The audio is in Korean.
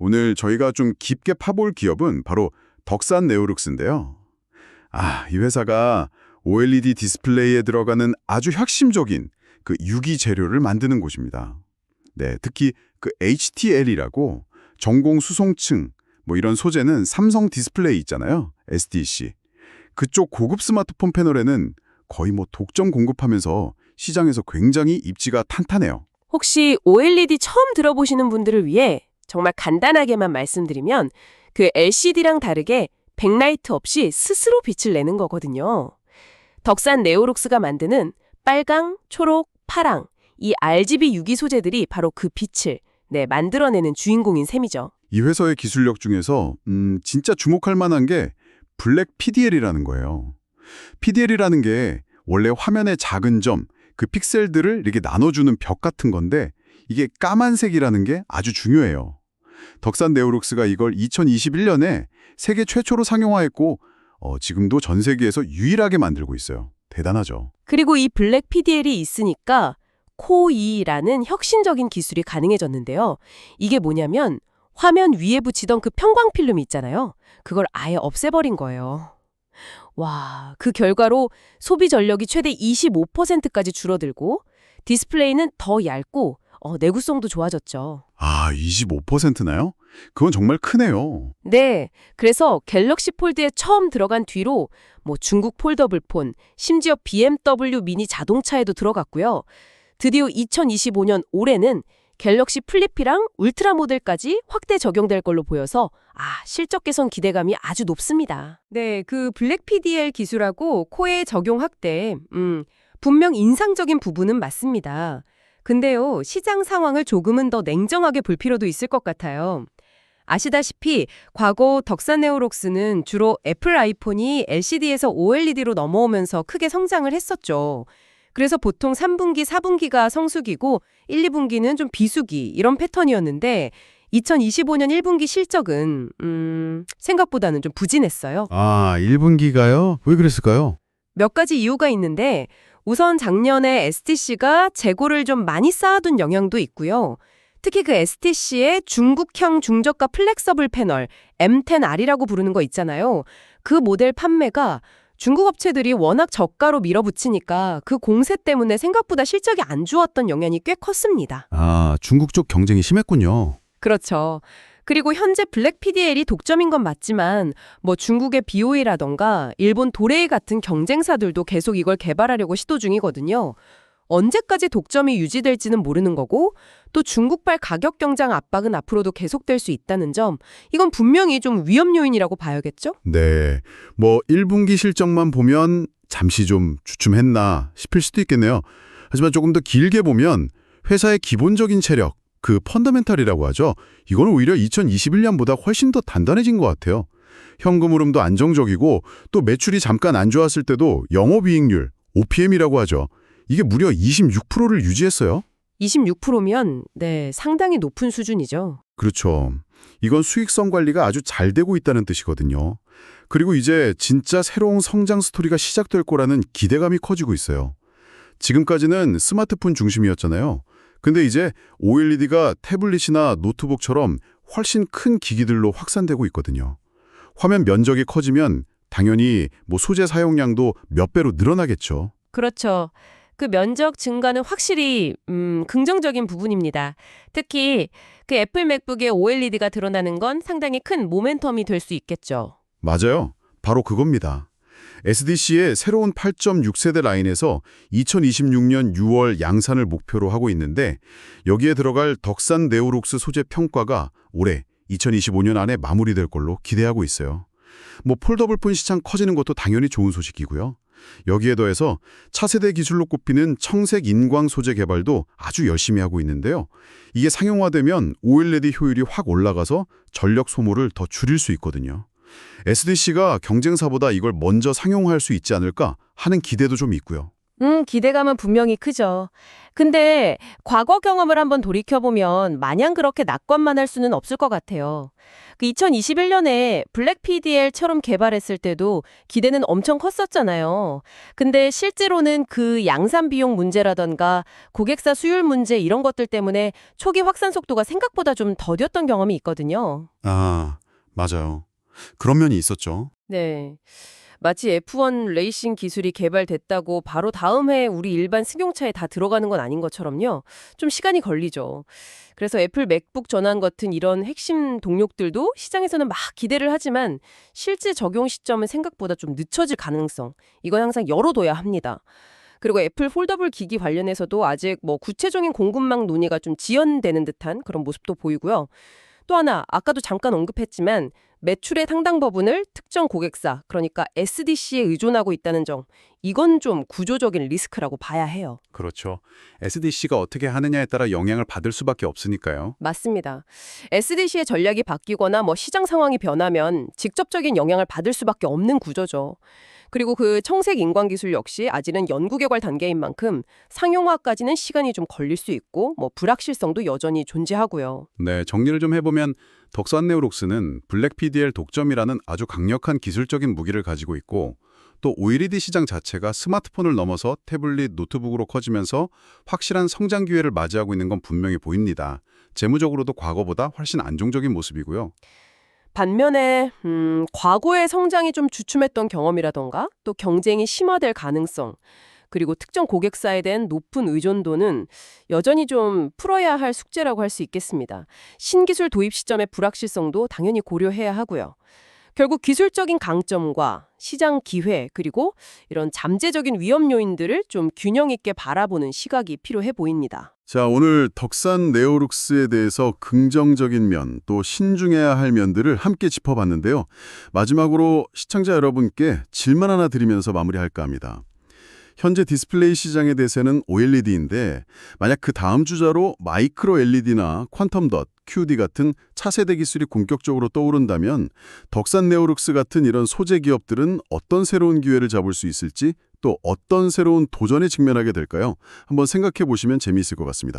오늘 저희가 좀 깊게 파볼 기업은 바로 덕산 네오룩스인데요. 이 회사가 OLED 디스플레이에 들어가는 아주 혁신적인 그 유기 재료를 만드는 곳입니다. 네, 특히 그 HTL이라고 전공 수송층 이런 소재는 삼성 디스플레이 있잖아요. SDC. 그쪽 고급 스마트폰 패널에는 거의 독점 공급하면서 시장에서 굉장히 입지가 탄탄해요. 혹시 OLED 처음 들어보시는 분들을 위해 정말 간단하게만 말씀드리면 그 LCD랑 다르게 백라이트 없이 스스로 빛을 내는 거거든요. 덕산 네오룩스가 만드는 빨강, 초록, 파랑 이 RGB 유기 소재들이 바로 그 빛을 만들어내는 주인공인 셈이죠. 이 회사의 기술력 중에서 진짜 주목할 만한 게 블랙 PDL이라는 거예요. PDL이라는 게 원래 화면의 작은 점, 그 픽셀들을 이렇게 나눠주는 벽 같은 건데 이게 까만색이라는 게 아주 중요해요. 덕산 네오룩스가 이걸 2021년에 세계 최초로 상용화했고 지금도 전 세계에서 유일하게 만들고 있어요. 대단하죠. 그리고 이 블랙 PDL이 있으니까 코2라는 혁신적인 기술이 가능해졌는데요. 이게 뭐냐면 화면 위에 붙이던 그 편광 필름 있잖아요. 그걸 아예 없애버린 거예요. 와, 그 결과로 소비 전력이 최대 25%까지 줄어들고 디스플레이는 더 얇고 내구성도 좋아졌죠. 25%나요? 그건 정말 크네요. 네, 그래서 갤럭시 폴드에 처음 들어간 뒤로 중국 폴더블폰, 심지어 BMW 미니 자동차에도 들어갔고요. 드디어 2025년 올해는 갤럭시 플립이랑 울트라 모델까지 확대 적용될 걸로 보여서 실적 개선 기대감이 아주 높습니다. 네, 그 블랙 PDL 기술하고 코에 적용 확대, 분명 인상적인 부분은 맞습니다. 근데요, 시장 상황을 조금은 더 냉정하게 볼 필요도 있을 것 같아요. 아시다시피 과거 덕산 네오룩스는 주로 애플 아이폰이 LCD에서 OLED로 넘어오면서 크게 성장을 했었죠. 그래서 보통 3분기, 4분기가 성수기고 1, 2분기는 좀 비수기 이런 패턴이었는데 2025년 1분기 실적은 생각보다는 좀 부진했어요. 1분기가요? 왜 그랬을까요? 몇 가지 이유가 있는데 우선 작년에 STC가 재고를 좀 많이 쌓아둔 영향도 있고요. 특히 그 STC의 중국형 중저가 플렉서블 패널 M10R이라고 부르는 거 있잖아요. 그 모델 판매가 중국 업체들이 워낙 저가로 밀어붙이니까 그 공세 때문에 생각보다 실적이 안 좋았던 영향이 꽤 컸습니다. 중국 쪽 경쟁이 심했군요. 그렇죠. 그리고 현재 블랙 PDL이 독점인 건 맞지만 중국의 BOE라던가 일본 도레이 같은 경쟁사들도 계속 이걸 개발하려고 시도 중이거든요. 언제까지 독점이 유지될지는 모르는 거고 또 중국발 가격 경쟁 압박은 앞으로도 계속될 수 있다는 점 이건 분명히 좀 위험 요인이라고 봐야겠죠? 네, 1분기 실적만 보면 잠시 좀 주춤했나 싶을 수도 있겠네요. 하지만 조금 더 길게 보면 회사의 기본적인 체력, 그 펀더멘탈이라고 하죠. 이건 오히려 2021년보다 훨씬 더 단단해진 것 같아요. 현금 흐름도 안정적이고 또 매출이 잠깐 안 좋았을 때도 영업이익률, OPM이라고 하죠. 이게 무려 26%를 유지했어요. 26%면 상당히 높은 수준이죠. 그렇죠. 이건 수익성 관리가 아주 잘 되고 있다는 뜻이거든요. 그리고 이제 진짜 새로운 성장 스토리가 시작될 거라는 기대감이 커지고 있어요. 지금까지는 스마트폰 중심이었잖아요. 근데 이제 OLED가 태블릿이나 노트북처럼 훨씬 큰 기기들로 확산되고 있거든요. 화면 면적이 커지면 당연히 소재 사용량도 몇 배로 늘어나겠죠. 그렇죠. 그 면적 증가는 확실히 긍정적인 부분입니다. 특히 그 애플 맥북에 OLED가 드러나는 건 상당히 큰 모멘텀이 될 수 있겠죠. 맞아요. 바로 그겁니다. SDC의 새로운 8.6세대 라인에서 2026년 6월 양산을 목표로 하고 있는데 여기에 들어갈 덕산 네오룩스 소재 평가가 올해 2025년 안에 마무리될 걸로 기대하고 있어요. 폴더블폰 시장 커지는 것도 당연히 좋은 소식이고요. 여기에 더해서 차세대 기술로 꼽히는 청색 인광 소재 개발도 아주 열심히 하고 있는데요. 이게 상용화되면 OLED 효율이 확 올라가서 전력 소모를 더 줄일 수 있거든요. SDC가 경쟁사보다 이걸 먼저 상용화할 수 있지 않을까 하는 기대도 좀 있고요. 기대감은 분명히 크죠. 근데 과거 경험을 한번 돌이켜보면 마냥 그렇게 낙관만 할 수는 없을 것 같아요. 그 2021년에 블랙 PDL처럼 개발했을 때도 기대는 엄청 컸었잖아요. 근데 실제로는 그 양산 비용 문제라던가 고객사 수율 문제 이런 것들 때문에 초기 확산 속도가 생각보다 좀 더뎠던 경험이 있거든요. 아, 맞아요. 그런 면이 있었죠. 네. 마치 F1 레이싱 기술이 개발됐다고 바로 다음 해에 우리 일반 승용차에 다 들어가는 건 아닌 것처럼요. 좀 시간이 걸리죠. 그래서 애플 맥북 전환 같은 이런 핵심 동력들도 시장에서는 막 기대를 하지만 실제 적용 시점은 생각보다 좀 늦춰질 가능성, 이건 항상 열어둬야 합니다. 그리고 애플 폴더블 기기 관련해서도 아직 뭐 구체적인 공급망 논의가 좀 지연되는 듯한 그런 모습도 보이고요. 또 하나, 아까도 잠깐 언급했지만 매출의 상당 부분을 특정 고객사, 그러니까 SDC에 의존하고 있다는 점, 이건 좀 구조적인 리스크라고 봐야 해요. 그렇죠. SDC가 어떻게 하느냐에 따라 영향을 받을 수밖에 없으니까요. 맞습니다. SDC의 전략이 바뀌거나 뭐 시장 상황이 변하면 직접적인 영향을 받을 수밖에 없는 구조죠. 그리고 그 청색 인광 기술 역시 아직은 연구 개발 단계인 만큼 상용화까지는 시간이 좀 걸릴 수 있고 뭐 불확실성도 여전히 존재하고요. 네, 정리를 좀 해보면 덕산 네오룩스는 블랙 PDL 독점이라는 아주 강력한 기술적인 무기를 가지고 있고 또 OLED 시장 자체가 스마트폰을 넘어서 태블릿, 노트북으로 커지면서 확실한 성장 기회를 맞이하고 있는 건 분명히 보입니다. 재무적으로도 과거보다 훨씬 안정적인 모습이고요. 반면에 과거의 성장이 좀 주춤했던 경험이라던가 또 경쟁이 심화될 가능성 그리고 특정 고객사에 대한 높은 의존도는 여전히 좀 풀어야 할 숙제라고 할 수 있겠습니다. 신기술 도입 시점의 불확실성도 당연히 고려해야 하고요. 결국 기술적인 강점과 시장 기회 그리고 이런 잠재적인 위험 요인들을 좀 균형 있게 바라보는 시각이 필요해 보입니다. 자, 오늘 덕산 네오룩스에 대해서 긍정적인 면, 또 신중해야 할 면들을 함께 짚어봤는데요. 마지막으로 시청자 여러분께 질문 하나 드리면서 마무리할까 합니다. 현재 디스플레이 시장의 대세는 OLED인데 만약 그 다음 주자로 마이크로 LED나 퀀텀 덧, QD 같은 차세대 기술이 본격적으로 떠오른다면 덕산 네오룩스 같은 이런 소재 기업들은 어떤 새로운 기회를 잡을 수 있을지 또 어떤 새로운 도전에 직면하게 될까요? 한번 생각해 보시면 재미있을 것 같습니다.